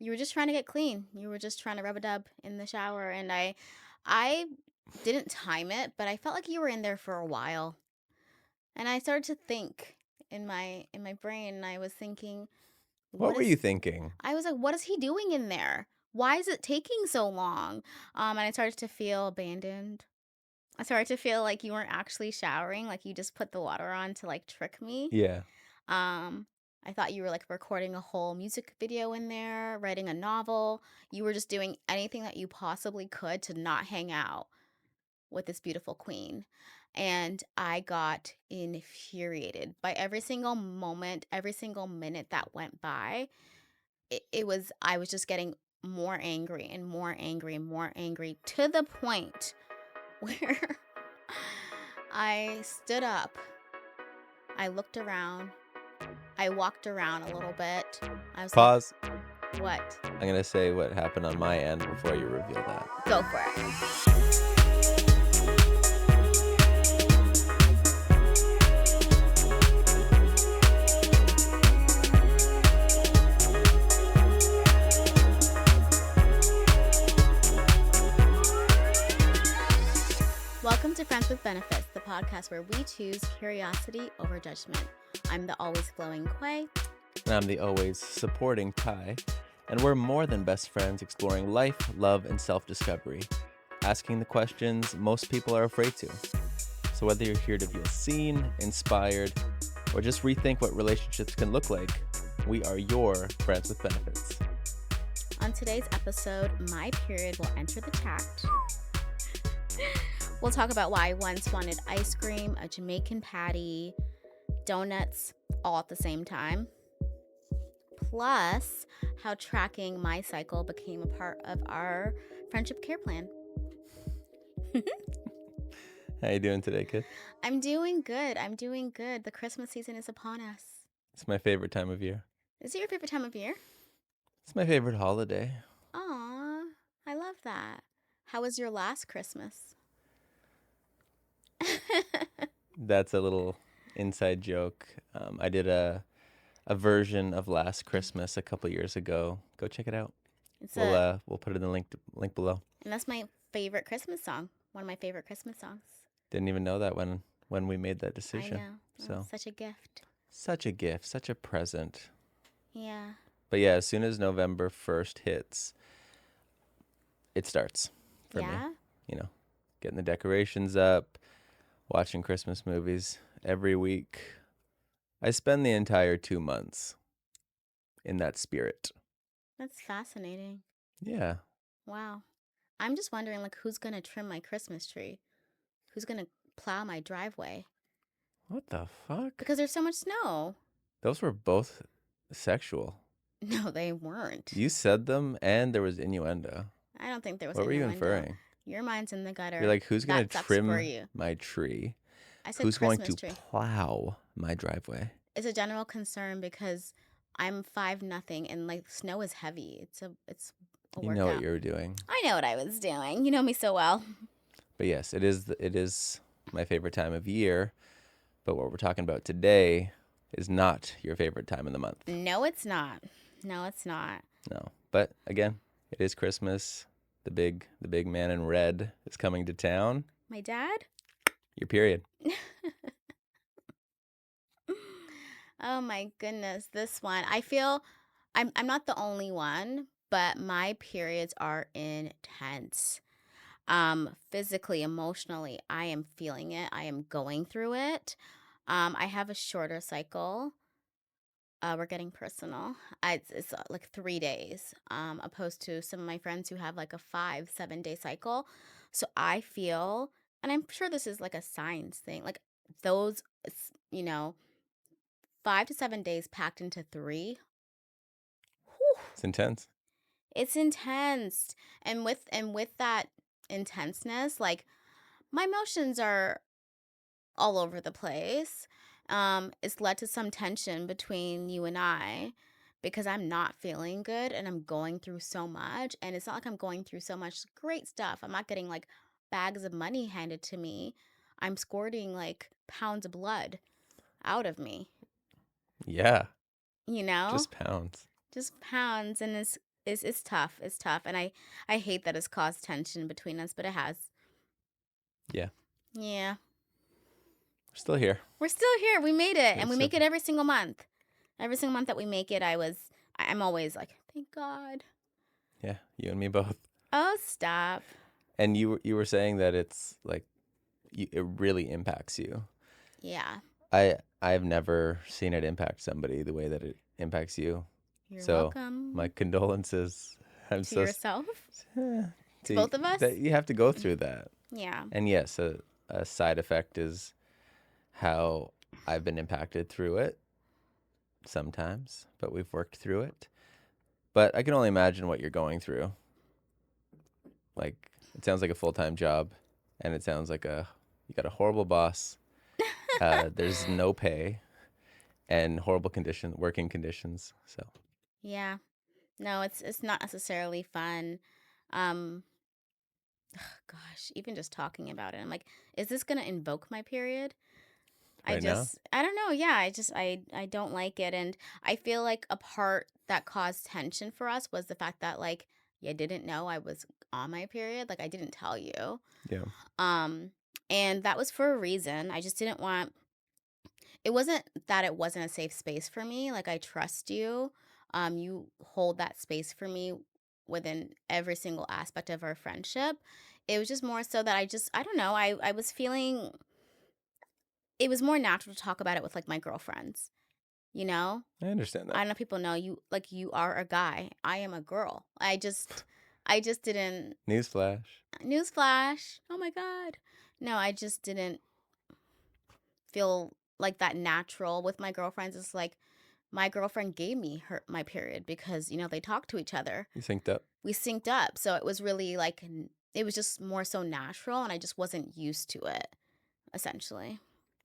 You were just trying to get clean. You were just trying to rub a dub in the shower, and I didn't time it, but I felt like you were in there for a while. And I started to think in my brain, and I was thinking, What what were you is thinking? I was like, what is he doing in there? Why is it taking so long? And I started to feel abandoned. I started to feel like you weren't actually showering, like you just put the water on to like trick me. Yeah. Um, I thought you were like recording a whole music video in there, writing a novel. You were just doing anything that you possibly could to not hang out with this beautiful queen. And I got infuriated by every single moment, every single minute that went by. I was just getting more angry and more angry and more angry to the point where I stood up, I looked around, I walked around a little bit. I was like, Pause. what? I'm going to say what happened on my end before you reveal that. Go for it. Welcome to Friends with Benefits, the podcast where we choose curiosity over judgment. I'm the always glowing Quai. And I'm the always supporting Kai. And we're more than best friends exploring life, love, and self-discovery. Asking the questions most people are afraid to. So whether you're here to feel seen, inspired, or just rethink what relationships can look like, we are your Friends with Benefits. On today's episode, my period will enter the chat. We'll talk about why I once wanted ice cream, a Jamaican patty, donuts, all at the same time. Plus, how tracking my cycle became a part of our friendship care plan. How you doing today, kid? I'm doing good. I'm doing good. The Christmas season is upon us. It's my favorite time of year. Is it your favorite time of year? It's my favorite holiday. Aw, I love that. How was your last Christmas? That's a little inside joke. I did a version of Last Christmas a couple years ago. Go check it out. It's We'll put it in the link below. and that's my favorite Christmas song. One of my favorite Christmas songs. Didn't even know that when we made that decision. I know. So Such a gift. such a gift, such a present. Yeah. But yeah, as soon as November 1st hits, it starts for me. Yeah. You know, getting the decorations up, watching Christmas movies every week. I spend the entire 2 months in that spirit. That's fascinating. Yeah. Wow. I'm just wondering, like, who's gonna trim my Christmas tree? Who's gonna plow my driveway? What the fuck? Because there's so much snow. Those were both sexual. No, they weren't. You said them and there was innuendo. I don't think there was What were you innuendo. inferring? Your mind's in the gutter. You're like, who's going to That sucks for trim you. my tree? I said Who's going to Christmas tree. plow my driveway? It's a general concern because I'm 5-0 and like snow is heavy. It's a You know workout. what you were doing. I know what I was doing. You know me so well. But yes, it is my favorite time of year. But what we're talking about today is not your favorite time in the month. No, it's not. No, it's not. No. But again, it is Christmas. The big man in red is coming to town. My dad? Your period. Oh my goodness, this one. I feel I'm not the only one, but my periods are intense. Physically, emotionally, I am feeling it. I am going through it. I have a shorter cycle. We're getting personal. It's like 3 days, opposed to some of my friends who have like a 5-7 day cycle. So I feel, and I'm sure this is like a science thing, like those, 5 to 7 days packed into 3. Whew, It's intense. it's intense. And with that intenseness, like my emotions are all over the place. It's led to some tension between you and I because I'm not feeling good and I'm going through so much. And it's not like I'm going through so much great stuff. I'm not getting like bags of money handed to me. I'm squirting like pounds of blood out of me, Yeah. you know? Just pounds. Just pounds. And It's tough. It's tough, and I hate that it's caused tension between us, but it has. Yeah, Yeah. we're still here. We're still here. We made it, and It's we still, make it every single month. Every single month that we make it, I'm always like, "Thank God." yeah, you and me both. Oh, stop. And you were saying that it's like it really impacts you. Yeah. I've never seen it impact somebody the way that it impacts you. You're So my welcome. condolences. I'm To so yourself? eh, To both of that us? you have to go through that. Yeah. And yes, a side effect is how I've been impacted through it sometimes, but we've worked through it. But I can only imagine what you're going through. Like it sounds like a full-time job, and it sounds like you got a horrible boss. There's no pay and horrible working conditions. So Yeah. No, it's not necessarily fun. Um, gosh, even just talking about it, I'm like, is this gonna invoke my period? right now, I don't know. Yeah, I don't like it, and I feel like a part that caused tension for us was the fact that like you didn't know I was on my period, like I didn't tell you. yeah, Um, and that was for a reason. I just didn't want it wasn't that it wasn't a safe space for me. Like I trust you. You hold that space for me within every single aspect of our friendship. It was just more so that I don't know, I was feeling it was more natural to talk about it with like my girlfriends, you know? I understand I that. don't know if people know you like you are a guy. I am a girl. I just didn't Newsflash. newsflash. Oh my god. No, I just didn't feel like that natural with my girlfriends. It's like my girlfriend gave me her my period because, they talk to each other. You synced up. We synced up. So it was really like it was just more so natural and I just wasn't used to it, essentially.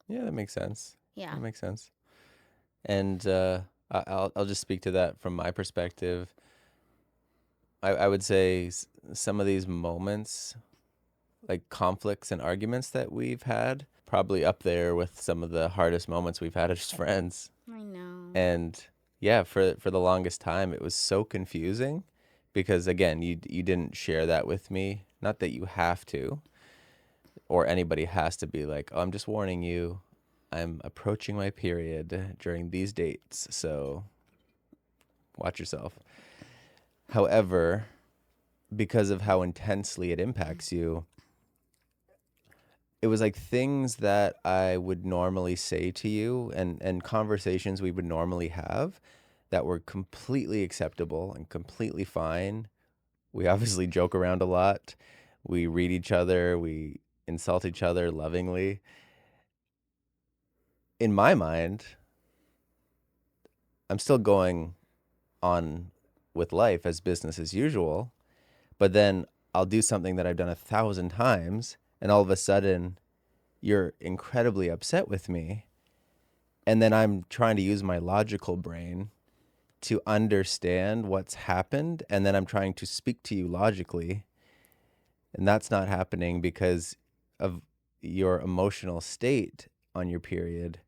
Yeah, that makes sense. Yeah. That makes sense. And I'll just speak to that from my perspective. I would say some of these moments, like conflicts and arguments that we've had, probably up there with some of the hardest moments we've had as friends. I know. And yeah, for the longest time, it was so confusing because again, you didn't share that with me. Not that you have to, or anybody has to be like, oh, I'm just warning you. I'm approaching my period during these dates, so watch yourself. However, because of how intensely it impacts you, it was like things that I would normally say to you and conversations we would normally have that were completely acceptable and completely fine. We obviously joke around a lot. We read each other, we insult each other lovingly. In my mind, I'm still going on with life as business as usual, but then I'll do something that I've done 1,000 times, and all of a sudden you're incredibly upset with me. And then I'm trying to use my logical brain to understand what's happened. And then I'm trying to speak to you logically. And that's not happening because of your emotional state on your period.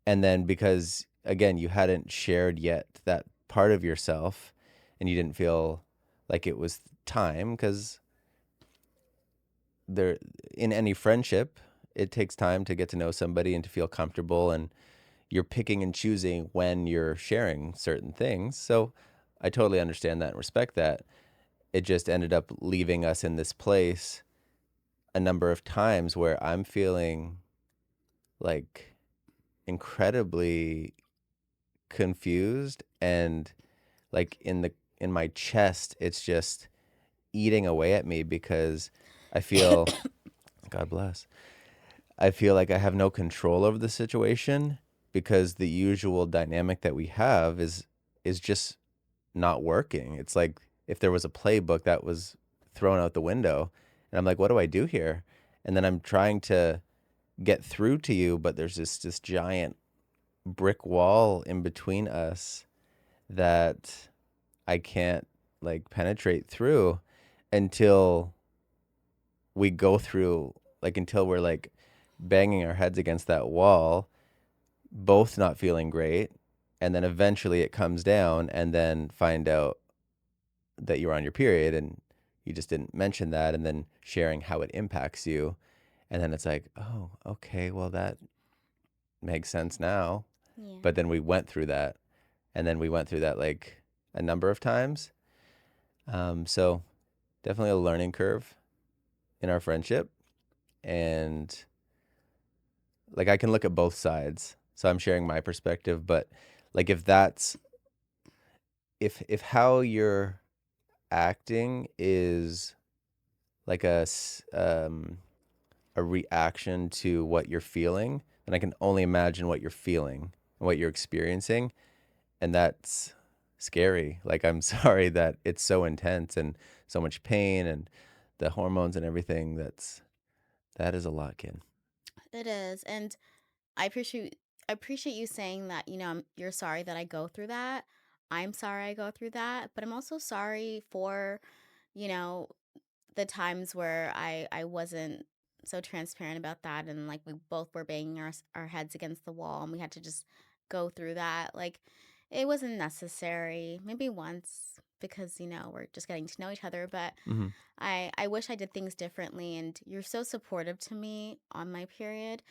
And then because, again, you hadn't shared yet that part of yourself and you didn't feel like it was time because there in any friendship it takes time to get to know somebody and to feel comfortable, and you're picking and choosing when you're sharing certain things. So I totally understand that and respect that. It just ended up leaving us in this place a number of times where I'm feeling like incredibly confused, and like in my chest it's just eating away at me because I feel, God bless, I feel like I have no control over the situation because the usual dynamic that we have is just not working. It's like if there was a playbook that was thrown out the window, and I'm like, what do I do here? And then I'm trying to get through to you, but there's this giant brick wall in between us that I can't like penetrate through until we go through, like until we're like banging our heads against that wall, both not feeling great, and then eventually it comes down and then find out, that you were on your period and you just didn't mention that, and then sharing how it impacts you. And then it's like, oh, okay, well, that makes sense now. Yeah. But then we went through that, and then we went through that like a number of times. So definitely a learning curve in our friendship. And like I can look at both sides. So I'm sharing my perspective, but like if that's if how you're acting is like a reaction to what you're feeling, then I can only imagine what you're feeling and what you're experiencing, and that's scary. Like I'm sorry that it's so intense and so much pain and the hormones and everything. That is a lot, kid. It is. And I appreciate you saying that, you're sorry that I go through that. I'm sorry I go through that, but I'm also sorry for, you know, the times where I wasn't so transparent about that, and like we both were banging our heads against the wall and we had to just go through that. Like it wasn't necessary. Maybe once because, we're just getting to know each other, but Hmm. I wish I did things differently, and you're so supportive to me on my period.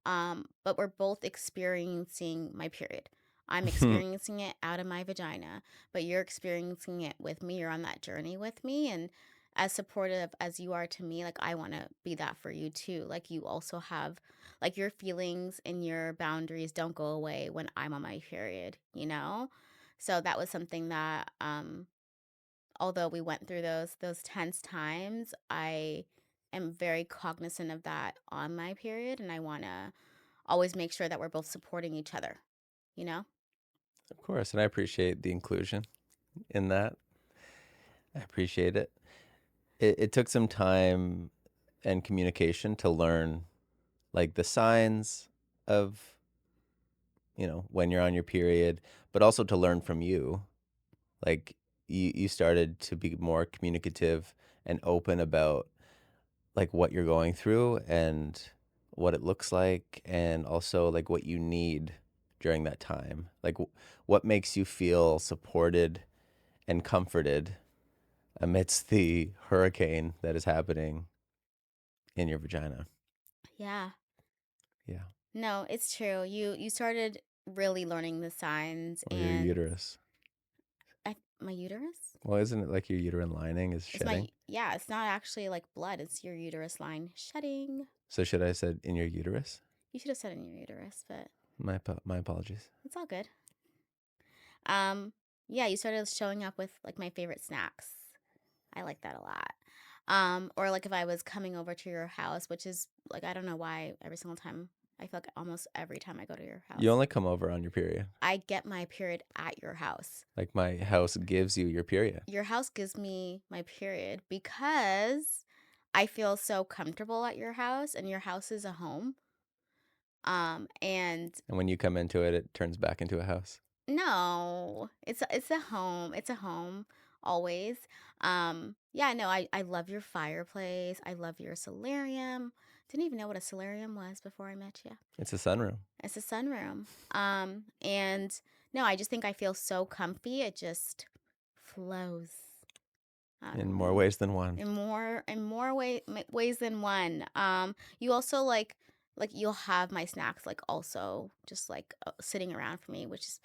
But we're both experiencing my period. I'm experiencing it out of my vagina, but you're experiencing it with me. You're on that journey with me. And as supportive as you are to me, like I want to be that for you too. Like you also have, like your feelings and your boundaries don't go away when I'm on my period. So that was something that, although we went through those tense times, I am very cognizant of that on my period, and I want to always make sure that we're both supporting each other, you know? Of course, and I appreciate the inclusion in that. I appreciate it. It took some time and communication to learn like the signs of, when you're on your period, but also to learn from you. Like you started to be more communicative and open about like what you're going through and what it looks like, and also like what you need during that time. Like what makes you feel supported and comforted amidst the hurricane that is happening in your vagina. Yeah. Yeah. No, it's true. You started really learning the signs, Or your and uterus. my uterus? Well, isn't it like your uterine lining is It's shedding? my yeah, it's not actually like blood, it's your uterus line shedding. So should I have said in your uterus? You should have said in your uterus, but My apologies. it's all good. Um yeah, you started showing up with like my favorite snacks. I like that a lot. Or like if I was coming over to your house, which is like I don't know why every single time, I feel like almost every time I go to your You house, only come over on your period. I get my period at your house. Like my house gives you your period. Your house gives me my period because I feel so comfortable at your house, and your house is a home. And And when you come into it, it turns back into a house. no, it's a home. It's a home always. Yeah, no, I love your fireplace. I love your solarium. Didn't even know what a solarium was before I met you. It's a sunroom It's a sunroom. And no, I just think I feel so comfy. It just flows. I in don't more know. ways than one. In more ways than one. You also like you'll have my snacks like also just like sitting around for me, which is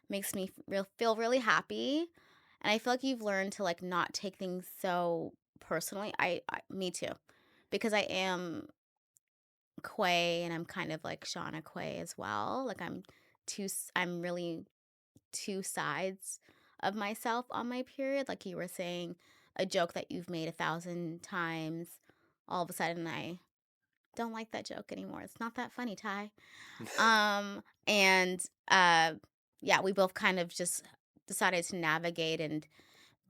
makes me feel really happy. And I feel like you've learned to like not take things so personally. Me too, because I am Quai, and I'm kind of like Shauna Quai as well. Like I'm really two sides of myself on my period. Like you were saying, a joke that you've made 1,000 times, all of a sudden I don't like that joke anymore. It's not that funny, Ty. And yeah, we both kind of just decided to navigate and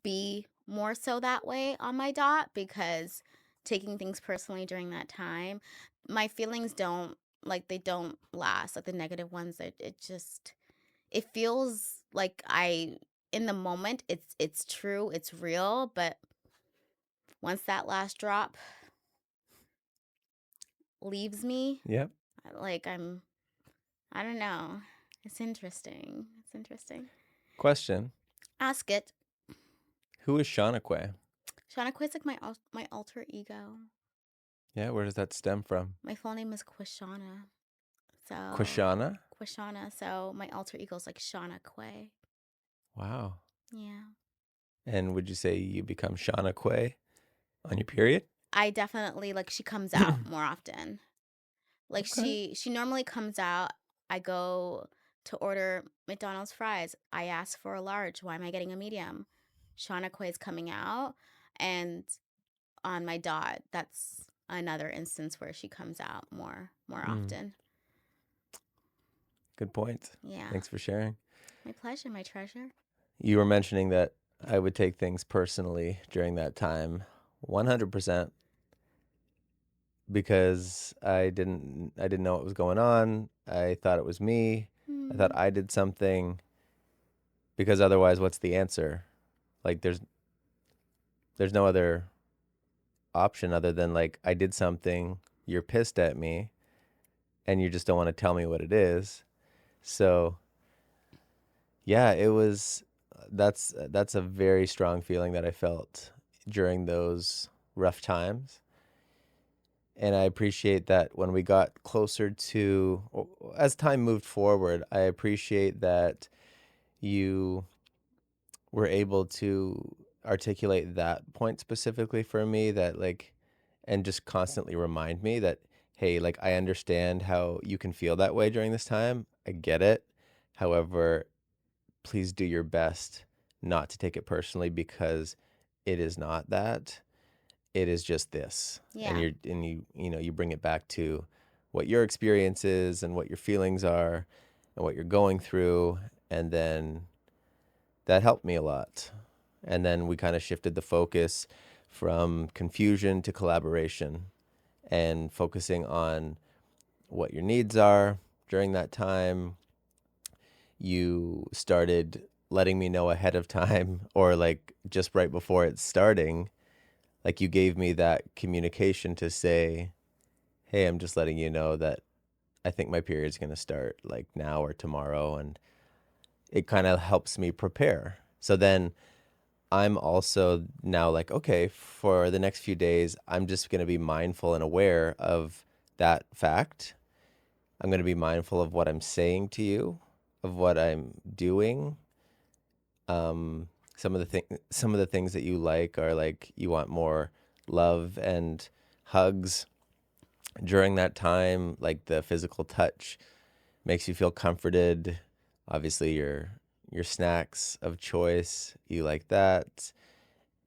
be more so that way on my dot, because taking things personally during that time, my feelings don't last. Like the negative ones, it feels like in the moment it's true, it's real, but once that last drop leaves me, Yep. like I don't know. It's interesting. It's interesting. Question. Ask it. Who is Shauna Quai? Shauna Quay's like my alter ego. Yeah, where does that stem from? My full name is Quishana. So Quashana? Quishana. So my alter ego is like Shauna Quay. Wow. Yeah. And would you say you become Shauna Quai on your period? I definitely like she comes out more often. Like Okay. she normally comes out. I go to order McDonald's fries. I ask for a large. Why am I getting a medium? Shauna Quay's coming out, and on my dot, that's another instance where she comes out more Mm, often. good point. Yeah. Thanks for sharing. My pleasure, my treasure. You were mentioning that I would take things personally during that time. 100% because I didn't know what was going on. I thought it was me. I thought Hmm. I did something because otherwise what's the answer? Like there's no other option other than like I did something, you're pissed at me and you just don't want to tell me what it is. So, yeah, it was that's a very strong feeling that I felt during those rough times. And I appreciate that when we got closer to, as time moved forward, I appreciate that you were able to articulate that point specifically for me, that like, and just constantly remind me that, hey, like, I understand how you can feel that way during this time. I get it. However, please do your best not to take it personally because it is not that. It is just this. And Yeah. you bring it back to what your experience is and what your feelings are and what you're going through. And then that helped me a lot. And then we kind of shifted the focus from confusion to collaboration and focusing on what your needs are during that time. You started letting me know ahead of time or like just right before it's starting. Like you gave me that communication to say, hey, I'm just letting you know that I think my period's going to start like now or tomorrow. And it kind of helps me prepare. So then I'm also now like, okay, for the next few days, I'm just going to be mindful and aware of that fact. I'm going to be mindful of what I'm saying to you, of what I'm doing. Some of the things that you like are like you want more love and hugs during that time, like the physical touch makes you feel comforted. Obviously, your snacks of choice, you like that,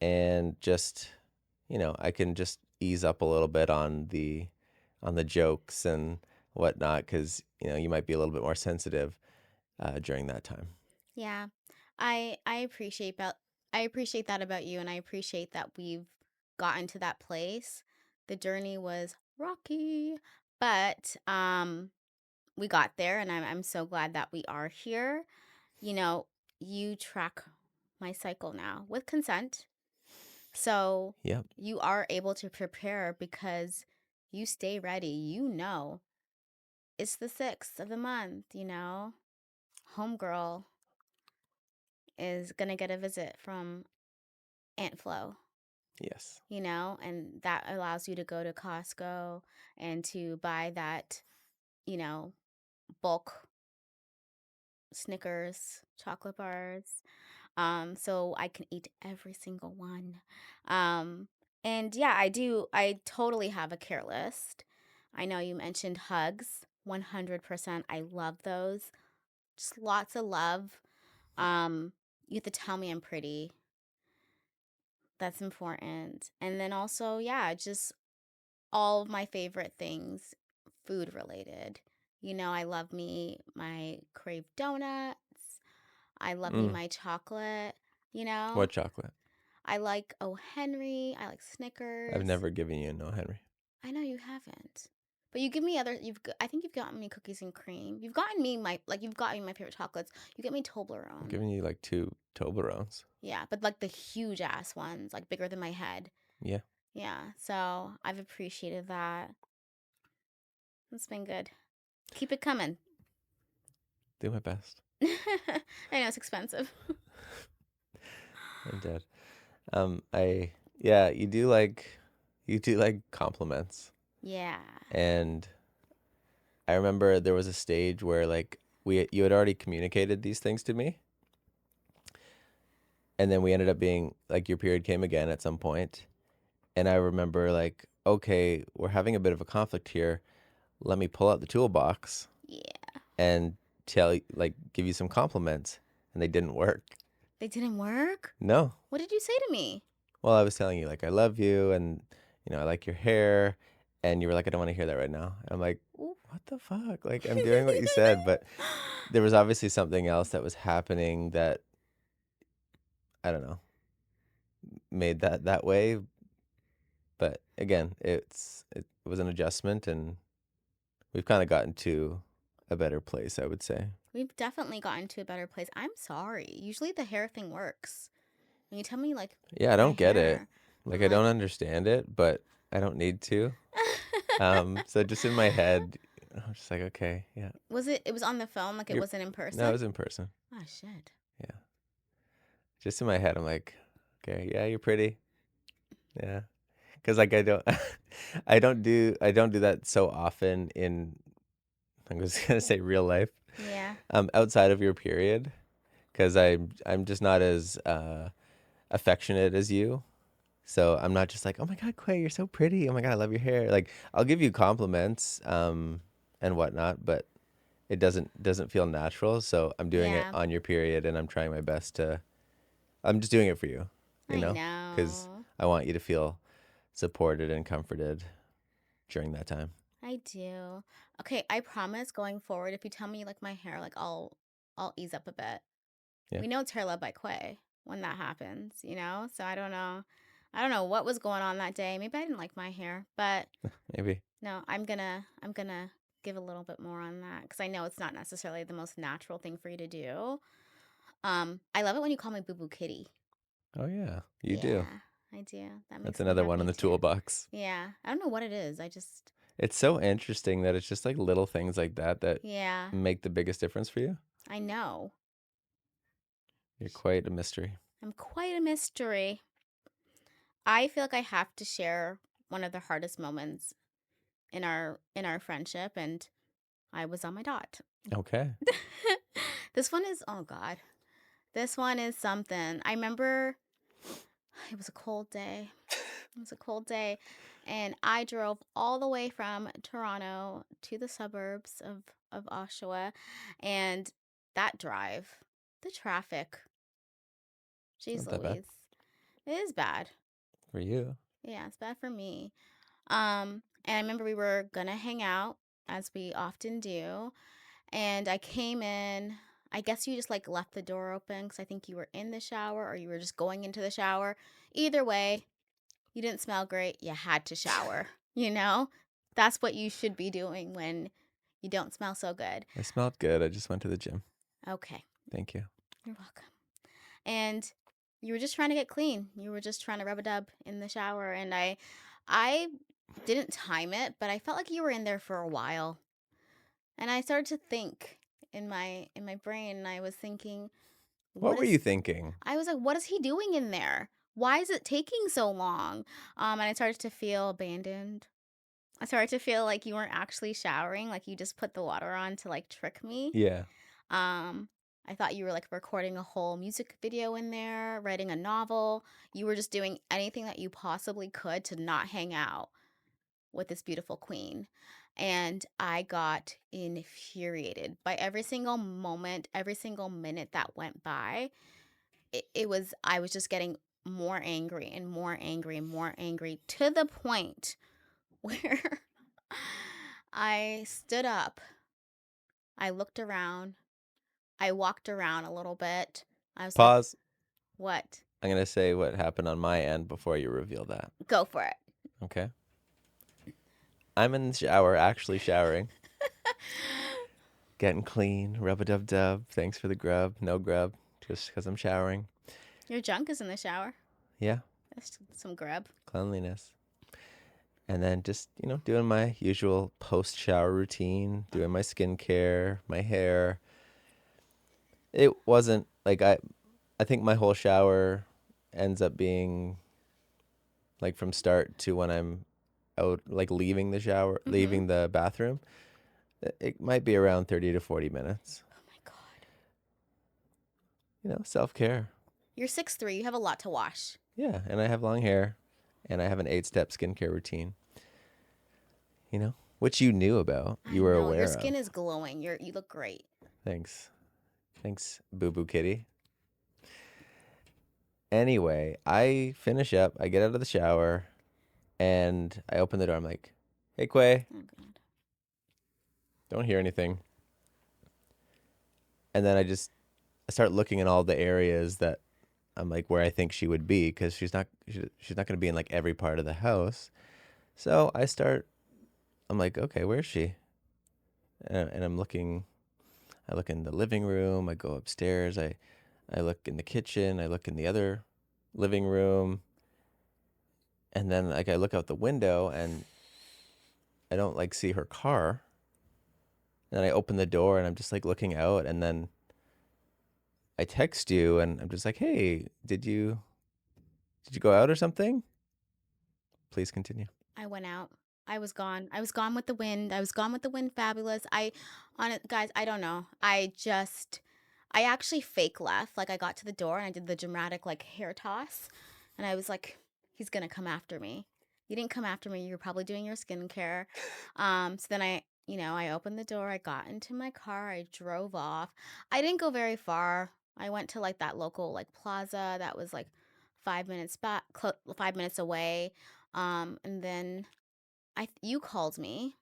and just I can just ease up a little bit on the jokes and whatnot because you might be a little bit more sensitive during that time. Yeah. I appreciate about I appreciate that about you, and I appreciate that we've gotten to that place. The journey was rocky, but we got there, and I'm so glad that we are here. You know, you track my cycle now with consent. So Yep. you are able to prepare because you stay ready. You know, it's the 6th of the month, Homegirl is going to get a visit from Aunt Flo, Yes. and that allows you to go to Costco and to buy that, you know, bulk Snickers chocolate bars. So I can eat every single one. Um, and yeah, I totally have a care list. I know you mentioned hugs, 100%. I love those. Just lots of love. Um, you have to tell me I'm pretty. That's important. And then also, yeah, just all of my favorite things food related. I love me my crave donuts. I love me Mm. my chocolate, you What know? chocolate? I like O. Henry. I like I've Snickers. never given you no Henry. I know you haven't. But you give me I think you've gotten me cookies and cream. You've gotten me my favorite chocolates. You get me I've Toblerone. given you like two Toblerones. Yeah, but like the huge ass ones, like bigger than my head. Yeah, Yeah, so I've appreciated that. It's been good. Keep it coming. do my best. I know it's expensive. I'm dead. I yeah, you do like compliments. Yeah. And I remember there was a stage where like you had already communicated these things to me, and then we ended up being like your period came again at some point, and I remember like, okay, we're having a bit of a conflict here. Let me pull out the toolbox Yeah. and give you some compliments, and they didn't work. They didn't work? No. What did you say to me? Well, I was telling you like I love you, and I like your hair, and you were like, I don't want to hear that right now. I'm like, Ooh. what the fuck? Like I'm doing what you said, but there was obviously something else that was happening that I don't know made that way. But again, it was an adjustment, and we've kind of gotten to a better place, I would say. We've definitely gotten to a better place. I'm sorry. Usually the hair thing works. When you tell me like Yeah, I my don't get it. hair, Like I'm I don't like understand it, but I don't need to. So just in my head, I'm just like, okay, yeah, it was on the phone, like it you're. wasn't in No, it person? was in person. Oh shit. Yeah, just in my head, I'm like, okay, yeah, you're pretty. Yeah, because like I don't, I don't do that so often in. I'm just gonna say real life. Yeah. Outside of your period, because I'm just not as affectionate as you. So I'm not just like, oh my God, Quay, you're so pretty. Oh my God, I love your hair. Like I'll give you compliments, and whatnot, but it doesn't feel natural. So I'm doing it Yeah. on your period, and I'm trying my best to. I'm just doing it for you, I because know. I want you to feel supported and comforted during that time. I do. Okay, I promise going forward, if you tell me like my hair, like I'll ease up a bit. Yeah, We know it's hair love by Quay when that happens, you know? So I don't know. I don't know what was going on that day. Maybe I didn't like my hair, but maybe. no, I'm gonna give a little bit more on that because I know it's not necessarily the most natural thing for you to do. I love it when you call me Boo Boo Kitty. Oh yeah, you do. Yeah, I do. That That's makes me another one in happy the too. toolbox. Yeah, I don't know what it is. I just It's so interesting that it's just like little things like that that yeah, make the biggest difference for you. I know. You're quite a mystery. I'm quite a mystery. I feel like I have to share one of the hardest moments in our friendship, and I was on my dot. Okay. This one is oh god. This one is something. I remember it was a cold day. It was a cold day, and I drove all the way from Toronto to the suburbs of Oshawa, and that drive, the traffic, It's jeez not that bad Louise, it is bad. for you. Yeah, it's bad for me. And I remember we were gonna hang out as we often do, and I came in. I guess you just like left the door open because I think you were in the shower or you were just going into the shower. Either way, you didn't smell great. You had to shower, you know? That's what you should be doing when you don't smell so good. I smelled good. I just went to the gym. Okay, Thank you. you're welcome. And you were just trying to get clean. You were just trying to rub a dub in the shower, and I didn't time it, but I felt like you were in there for a while. And I started to think in my brain, and I was thinking, What what were is you thinking? I was like, what is he doing in there? Why is it taking so long? And I started to feel abandoned. I started to feel like you weren't actually showering, like you just put the water on to like trick me. Yeah. Um, I thought you were like recording a whole music video in there, writing a novel. You were just doing anything that you possibly could to not hang out with this beautiful queen. And I got infuriated by every single moment, every single minute that went by. I was just getting more angry and more angry and more angry to the point where I stood up. I looked around. I walked around a little bit. I was like, Pause. what? I'm going to say what happened on my end before you reveal that. Go for it. Okay. I'm in the shower, actually showering, getting clean, rub a dub dub. Thanks for the grub. No grub, just because I'm showering. Your junk is in the shower. Yeah, That's some grub. cleanliness. And then just, doing my usual post shower routine, doing my skincare, my hair. It wasn't like I think my whole shower ends up being like from start to when I'm out, like leaving the shower, Mm-hmm. leaving the bathroom, it might be around 30 to 40 minutes. Oh my God. Self-care. You're 6'3". You have a lot to wash. Yeah, and I have long hair, and I have an 8-step skincare routine, which you knew about, I you were know. Your aware of. skin is glowing. You look great. Thanks. Thanks, Boo Boo Kitty. Anyway, I finish up, I get out of the shower, and I open the door. I'm like, hey, Quai, Oh God. don't hear anything. And then I start looking in all the areas that I'm like where I think she would be, because she's not going to be in like every part of the house. So I'm like, okay, where is she? And I'm looking. I look in the living room. I go upstairs. I look in the kitchen. I look in the other living room. And then like I look out the window and I don't like see her car. And then I open the door and I'm just like looking out, and then I text you and I'm just like, "Hey, did you go out or something?" Please continue. I went out. I was gone. I was gone with the wind. I was gone with the wind. Fabulous. On it, guys. I don't know. I actually fake left. Like I got to the door and I did the dramatic like hair toss, and I was like, he's gonna come after me. You didn't come after me. You were probably doing your skincare. So then I opened the door. I got into my car. I drove off. I didn't go very far. I went to like that local like plaza that was like 5 minutes back, 5 minutes away. And then you called me.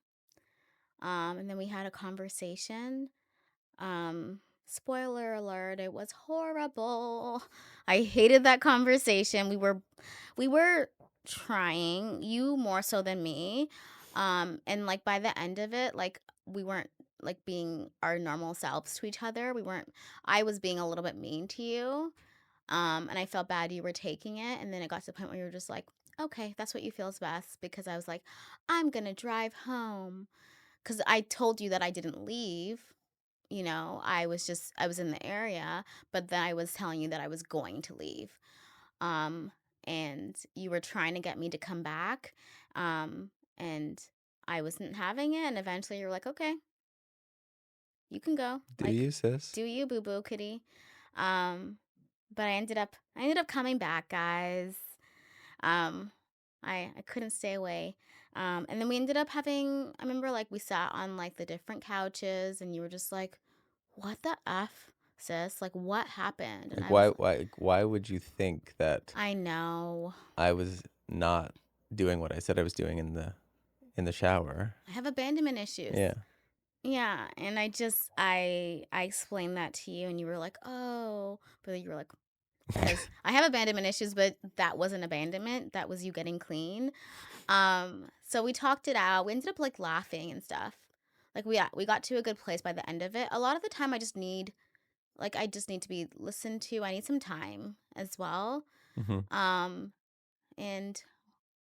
And then we had a conversation. Spoiler alert, it was horrible. I hated that conversation. We were trying, you more so than me. And like by the end of it, like we weren't like being our normal selves to each other. We weren't I was being a little bit mean to you. And I felt bad you were taking it. And then it got to the point where you were just like, okay, that's what you feel is best. Because I was like, I'm going to drive home. Because I told you that I didn't leave. I was in the area, but then I was telling you that I was going to leave. Um, and you were trying to get me to come back. And I wasn't having it. And eventually you were like, okay, you can go. Do Like, you, sis? do you, boo boo kitty? Um, but I ended up coming back, guys. Um, I couldn't stay away. And then we ended up having. I remember like we sat on like the different couches, and you were just like, "What the f, sis? Like what happened?" And Like I was, why would you think that I know. I was not doing what I said I was doing in the shower? I have abandonment issues. Yeah. Yeah, and I explained that to you, and you were like, "Oh," but you were like, because I have abandonment issues, but that wasn't abandonment. That was you getting clean. So we talked it out. We ended up like laughing and stuff. Like we got to a good place by the end of it. A lot of the time I just need to be listened to. I need some time as well. Hmm. Um and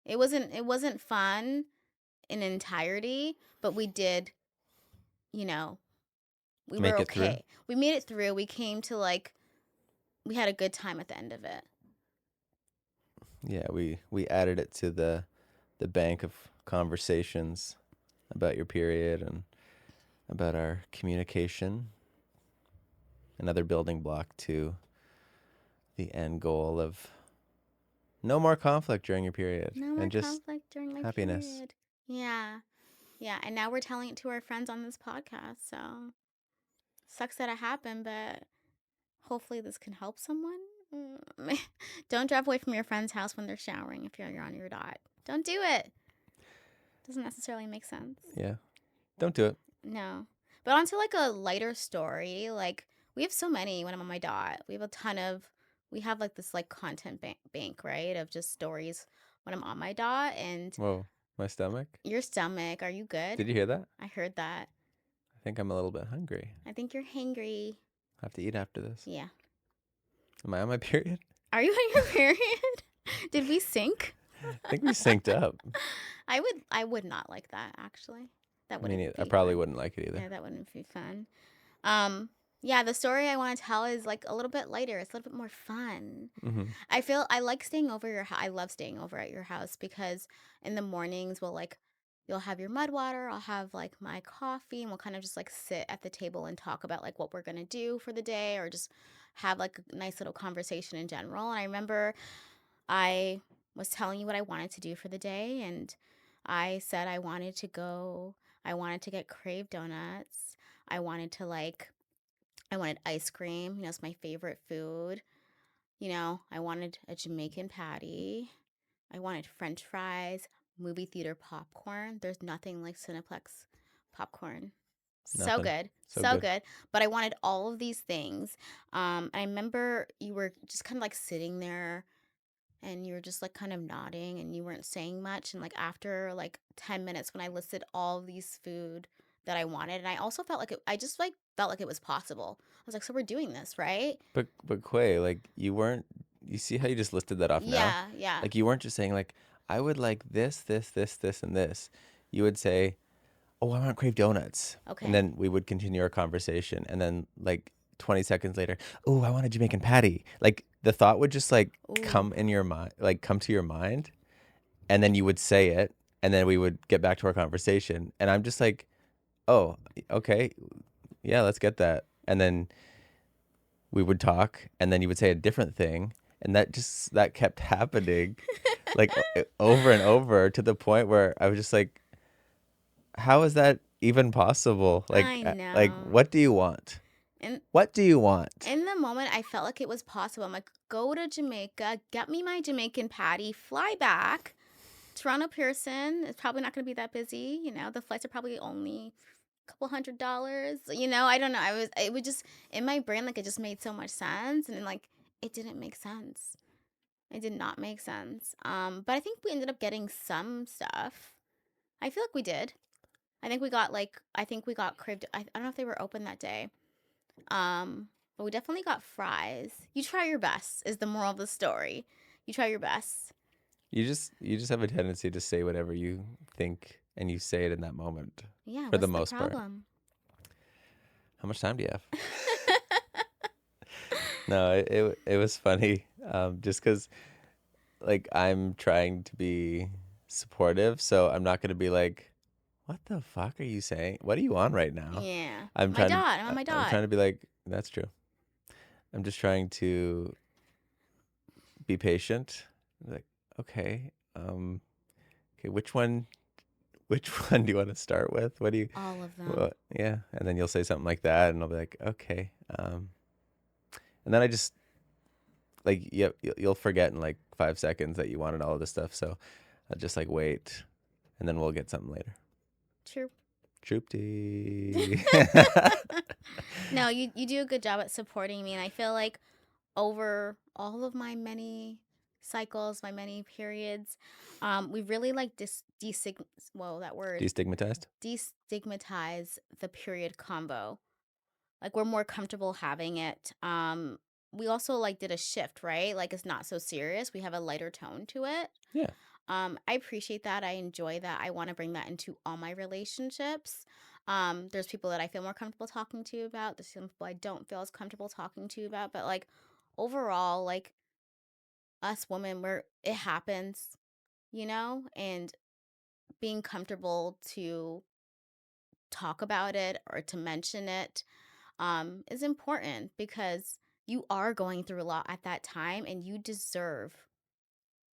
it wasn't fun in entirety, but we did, you know, we were Make it through. okay. We made it through. We came to like we had a good time at the end of it. Yeah, we added it to the bank of conversations about your period and about our communication. Another building block to the end goal of no more conflict during your period No more and just conflict during my happiness. period. Yeah. Yeah, and now we're telling it to our friends on this podcast. So sucks that it happened, but hopefully this can help someone. Don't drive away from your friend's house when they're showering if you're on your dot. Don't do it. Doesn't necessarily make sense. Yeah. Don't do it. No. But onto like a lighter story, like we have so many when I'm on my dot. We have like this like content bank, right? Of just stories when I'm on my dot. And Whoa, my stomach. your stomach, are you good? Did you hear that? I heard that. I think I'm a little bit hungry. I think you're hangry. I have to eat after this. Yeah. Am I on my period? Are you on your period? Did we sync? I think we synced up. I would not like that actually. That I mean, wouldn't I be probably fun. wouldn't like it either. Yeah, that wouldn't be fun. Um Yeah, the story I want to tell is like a little bit lighter. It's a little bit more fun. Mhm. I feel I like staying over your house. I love staying over at your house because in the mornings we'll like you'll have your mud water, I'll have like my coffee, and we'll kind of just like sit at the table and talk about like what we're going to do for the day or just have like a nice little conversation in general. And I remember I was telling you what I wanted to do for the day, and I said I wanted to get Crave donuts. I wanted to like I wanted ice cream, it's my favorite food. I wanted a Jamaican patty. I wanted french fries, movie theater popcorn. There's nothing like Cineplex popcorn. So Nothing. good. So So good. good. But I wanted all of these things. I remember you were just kind of like sitting there and you were just like kind of nodding and you weren't saying much. And like after like 10 minutes when I listed all of these food that I wanted, and I also felt like I just like felt like it was possible. I was like, so we're doing this, right? But Quay, like you weren't. You see how you just listed that off now? Yeah, yeah. Like you weren't just saying like I would like this, this, this, this, and this. You would say, "Oh, I want Crave donuts," and Okay. then we would continue our conversation. And then like 20 seconds later, "Oh, I want a Jamaican patty." Like the thought would just like Ooh. come in your mind, like come to your mind, and then you would say it, and then we would get back to our conversation. And I'm just like, "Oh, okay, yeah, let's get that." And then we would talk, and then you would say a different thing, and that kept happening like over and over to the point where I was just like, how is that even possible? I Like know. what do you want? And What do you want? in the moment, I felt like it was possible. I'm like, go to Jamaica, get me my Jamaican patty, fly back. Toronto Pearson is probably not going to be that busy. The flights are probably only a couple $100. I don't know. It would just, in my brain, like it just made so much sense. And then, like, it didn't make sense. It did not make sense. But I think we ended up getting some stuff. I feel like we did. I think we got craved. I don't know if they were open that day. But we definitely got fries. You try your best is the moral of the story. You try your best. You just have a tendency to say whatever you think, and you say it in that moment Yeah, for the what's the most part. problem? How much time do you have? No, it was funny. Just because like I'm trying to be supportive, so I'm not gonna be like, "What the fuck are you saying? What are you on right now?" Yeah. I'm My trying to dot. I'm on my I'm dot. trying to be like, "That's true." I'm just trying to be patient. Like, okay, okay, which one do you want to start with? What do you, All of them. what? Yeah, and then you'll say something like that, and I'll be like, okay, and then I just like, yep, you'll forget in like 5 seconds that you wanted all of this stuff. So I'll just like wait, and then we'll get something later. True. Troopty. No, you do a good job at supporting me, and I feel like over all of my many cycles, my many periods, we really like whoa, that word, Destigmatized. destigmatize the period combo. Like we're more comfortable having it. We also like did a shift, right? Like it's not so serious. We have a lighter tone to it. Yeah. I appreciate that. I enjoy that. I want to bring that into all my relationships. There's people that I feel more comfortable talking to about. There's some people I don't feel as comfortable talking to about. But like overall, like us women, where it happens, and being comfortable to talk about it or to mention it is important because you are going through a lot at that time and you deserve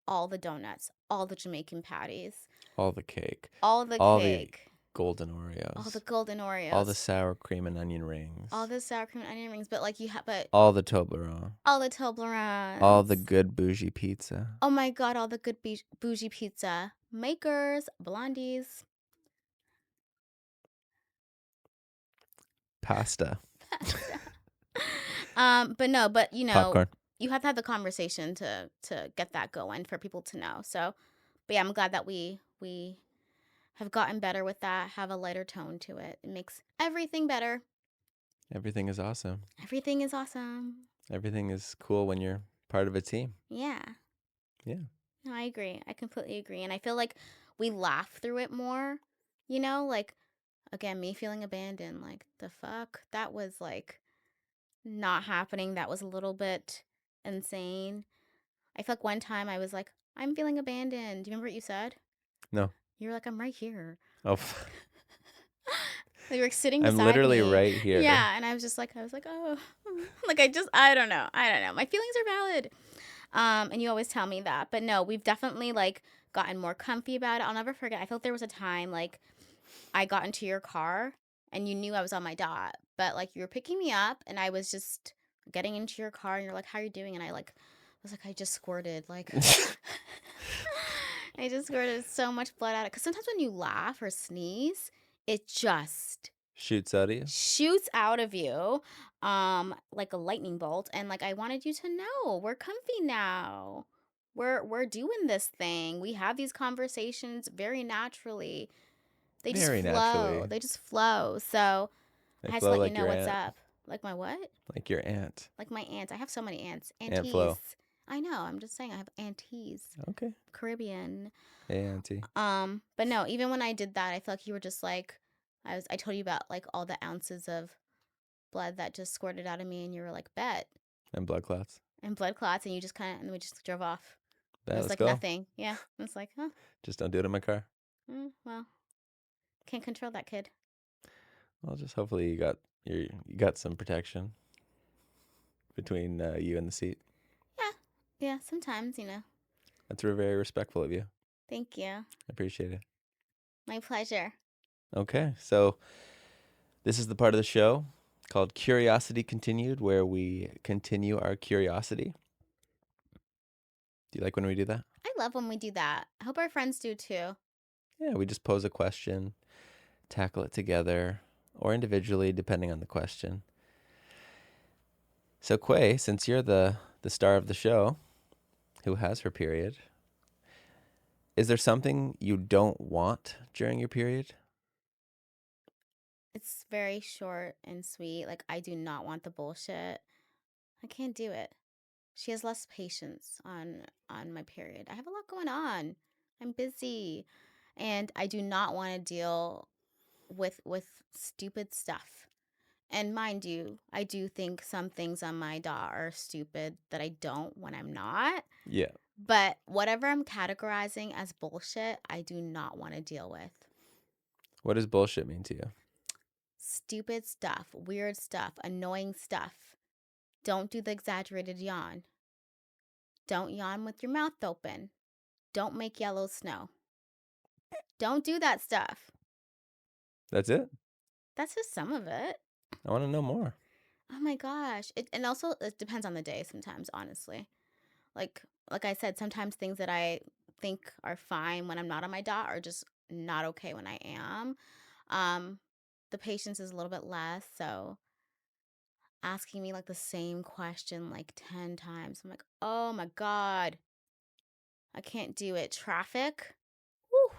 all the donuts, all the Jamaican patties, All the cake, all the all the cake, golden all the Oreos, golden all the Oreos, sour cream and onion all rings, the sour cream and onion rings, but like all the Toblerone, all the all the Toblerones. good bougie pizza, Oh my God, all the good bougie pizza makers, blondies, pasta, pasta. But no, but popcorn. you have to have the conversation to get that going for people to know. So, but yeah, I'm glad that we have gotten better with that, have a lighter tone to it. It makes everything better. Everything is awesome. Everything is awesome. Everything is cool when you're part of a team. Yeah. Yeah. No, I agree. I completely agree. And I feel like we laugh through it more, like again, me feeling abandoned, like the fuck? That was like not happening that was a little bit insane. I feel like one time I was like, I'm feeling abandoned. Do you remember what you said? No. You were like, I'm right here. Oh, They were sitting I'm beside literally me. right here. Yeah, and I was like, oh, like I don't know. I don't know. My feelings are valid. And you always tell me that. But no, we've definitely like gotten more comfy about it. I'll never forget. I felt there was a time like I got into your car and you knew I was on my dot, but like you were picking me up and I was just getting into your car and you're like, how are you doing? And I like was like, I just squirted. Like I just squirted so much blood out of it. Because sometimes when you laugh or sneeze, it just Shoots out of you. shoots out of you like a lightning bolt, and like I wanted you to know we're comfy now. We're doing this thing. We have these conversations very naturally. They just Very flow. naturally. They just flow. So They I had to flow let you like know your what's aunt. up. Like my what? Like your aunt. Like my aunts. I have so many aunts. Aunt Aunties. Flo. I know. I'm just saying I have aunties. Okay. Caribbean. Hey, auntie. But no, even when I did that, I feel like you were just like I told you about like all the ounces of blood that just squirted out of me and you were like, bet. And blood clots. And blood clots and you just kinda and then we just drove off. It Bet, was let's like go. nothing. Yeah. It was like, huh, Just don't do it in my car. well, can't control that kid. Well, just hopefully you got some protection between you and the seat. Yeah. Yeah, sometimes, you know. That's very respectful of you. Thank you. I appreciate it. My pleasure. Okay, so this is the part of the show called Curiosity Continued, where we continue our curiosity. Do you like when we do that? I love when we do that. I hope our friends do too. Yeah, we just pose a question, tackle it together or individually, depending on the question. So, Quay, since you're the star of the show, who has her period, is there something you don't want during your period? It's very short and sweet. Like I do not want the bullshit. I can't do it. She has less patience on my period. I have a lot going on. I'm busy and I do not want to deal with stupid stuff. And mind you, I do think some things on my dot are stupid that I don't when I'm not. Yeah. But whatever I'm categorizing as bullshit, I do not want to deal with. What does bullshit mean to you? Stupid stuff, weird stuff, annoying stuff. Don't do the exaggerated yawn. Don't yawn with your mouth open. Don't make yellow snow. Don't do that stuff. That's it? That's just some of it. I want to know more. Oh my gosh. And also it depends on the day sometimes, honestly. Like like I said, sometimes things that I think are fine when I'm not on my dot are just not okay when I am. Um the patience is a little bit less, so asking me like the same question like 10 times. I'm like, "Oh my god. I can't do it." Traffic? Whew.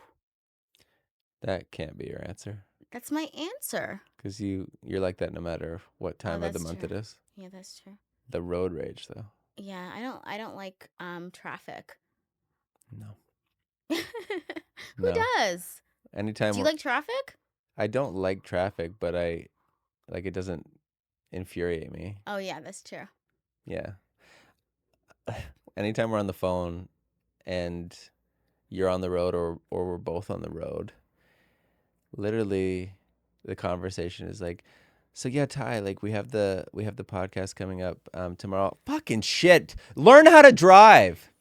That can't be your answer. That's my answer. Because you're like that no matter what Oh, time of the that's month true. it is. Yeah, that's true. The road rage, though. Yeah, I don't like traffic. No. Who No. does? Anytime Do you like traffic? I don't like traffic, but I like it doesn't infuriate me. Oh yeah, that's true. Yeah. Anytime we're on the phone and you're on the road or we're both on the road, literally the conversation is like, so yeah, Ty, like we have the podcast coming up tomorrow. Fucking shit. Learn how to drive.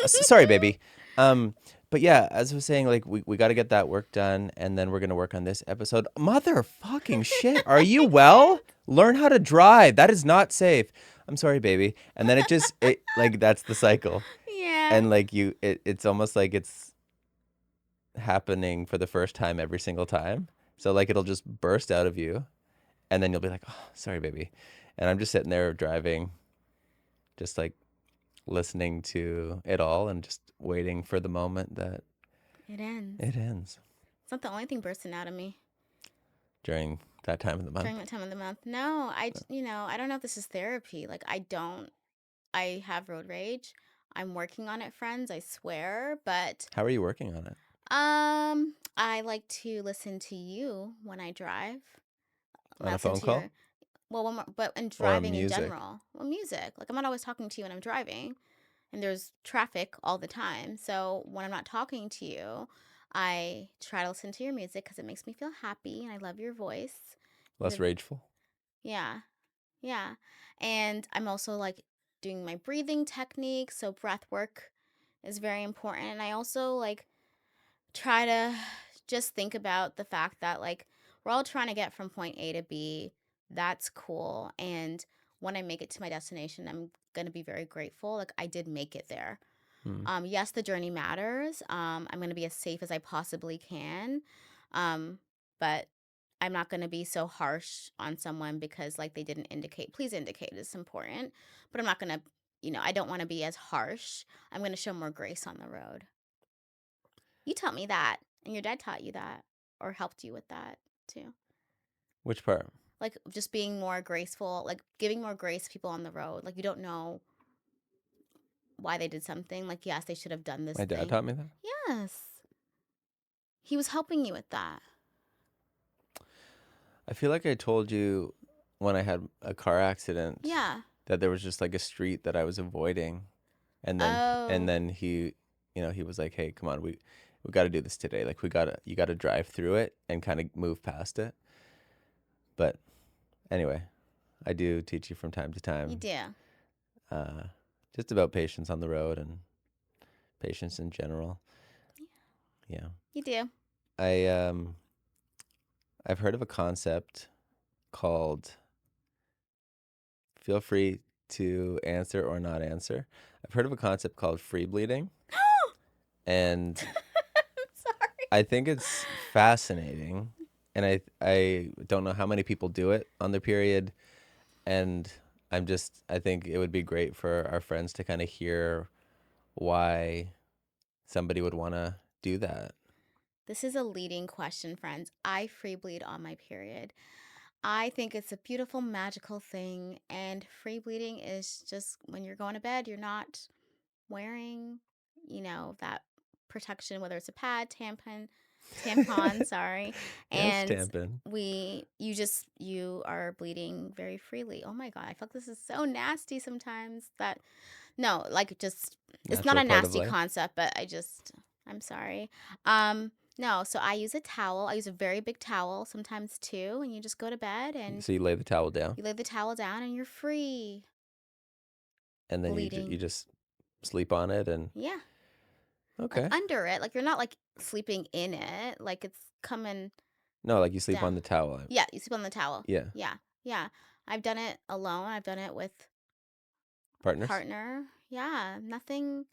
Sorry, baby. Um, but yeah, as I was saying, like we got to get that work done, and then we're gonna work on this episode. Motherfucking shit. Are you well? Learn how to drive. That is not safe. I'm sorry, baby. And then it like that's the cycle, Yeah. and like it's almost like it's happening for the first time every single time. So like it'll just burst out of you, and then you'll be like, oh, sorry, baby. And I'm just sitting there driving, just like listening to it all and just waiting for the moment that It ends. it ends It's not the only thing bursting out of me during that time of the during month. that time of the month. No, you know, I don't know if this is therapy. Like I have road rage. I'm working on it, friends, I swear, but How are you working on it? I like to listen to you when I drive. On a Listen phone to call? Well, but in or driving in music? general, well, music. Like I'm not always talking to you when I'm driving, and there's traffic all the time. So when I'm not talking to you, I try to listen to your music because it makes me feel happy, and I love your voice. You Less have, rageful? yeah, yeah, and I'm also like doing my breathing technique. So breath work is very important, and I also like try to just think about the fact that like we're all trying to get from point A to B. That's cool. And when I make it to my destination, I'm going to be very grateful. Like I did make it there. Hmm. Yes, the journey matters. I'm going to be as safe as I possibly can. But I'm not going to be so harsh on someone because like they didn't indicate. Please indicate, it's important. But I'm not going to, I don't want to be as harsh. I'm going to show more grace on the road. You taught me that, and your dad taught you that, or helped you with that too. Which part? Like just being more graceful, like giving more grace to people on the road. Like you don't know why they did something. Like, yes, they should have done this My dad thing. taught me that. Yes. He was helping you with that. I feel like I told you when I had a car accident Yeah. that there was just like a street that I was avoiding, and Oh, then he, he was like, "Hey, come on, we got to do this today. Like you got to drive through it and kind of move past it." But anyway, I do teach you from time to you time, do. uh, just about patience on the road and patience in general. Yeah, You do. I I've heard of a concept called, feel free to answer or not answer. I've heard of a concept called free bleeding, and Sorry. I think it's fascinating. And I don't know how many people do it on their period, and I think it would be great for our friends to kind of hear why somebody would want to do that. This is a leading question, friends. I free bleed on my period. I think it's a beautiful, magical thing. And free bleeding is just when you're going to bed, you're not wearing, that protection, whether it's a pad, tampon, sorry. Yes, And Tampon. you are bleeding very freely. Oh my God. I feel like this is so nasty sometimes that, no, like just, it's not Natural a part of nasty life. concept, but I'm sorry. No, so I use a towel. I use a very big towel sometimes too. And you just go to bed and So you lay the towel down, you lay the towel down and you're free and then you bleeding. just sleep on it, and Yeah. Like okay. under it. Like you're not like sleeping in it. Like it's coming No, like you sleep on down. the towel. Yeah, you sleep on the towel. Yeah, Yeah. Yeah. I've done it alone. I've done it with a partners. partner. Yeah. Nothing.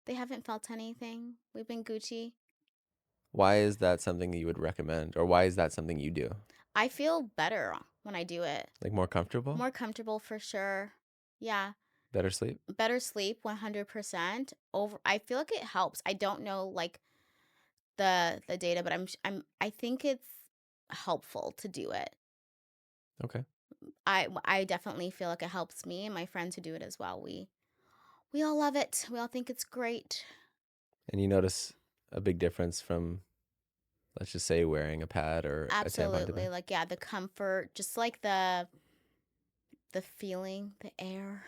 They haven't felt anything. We've been Gucci. Why is that something you would recommend, or why is that something you do? I feel better when I do it. Like more comfortable, More comfortable for sure. Yeah. better sleep. Better sleep 100%. Over I feel like it helps. I don't know like the data, but I think it's helpful to do it. Okay. I definitely feel like it helps me and my friends who do it as well. We all love it. We all think it's great. And you notice a big difference from, let's just say, wearing a pad or a tampon to Absolutely. bed, Like yeah, the comfort, just like the feeling, the air,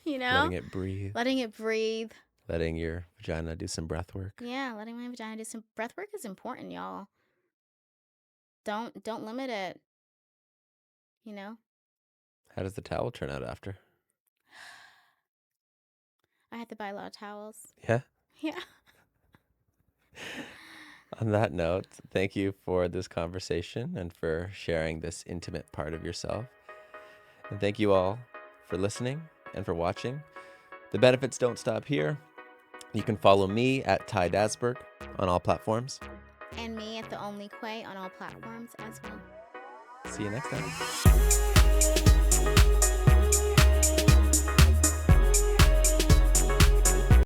you know? letting it breathe, Letting it breathe. letting your vagina do some breath work. Yeah, letting my vagina do some breath work is important, y'all. Don't limit it, you know? How does the towel turn out after? I had to buy a lot of towels. Yeah. Yeah. On that note, thank you for this conversation and for sharing this intimate part of yourself. And thank you all for listening and for watching. The benefits don't stop here. You can follow me at Ty Dasberg on all platforms. And me at the only Quai on all platforms as well. See you next time.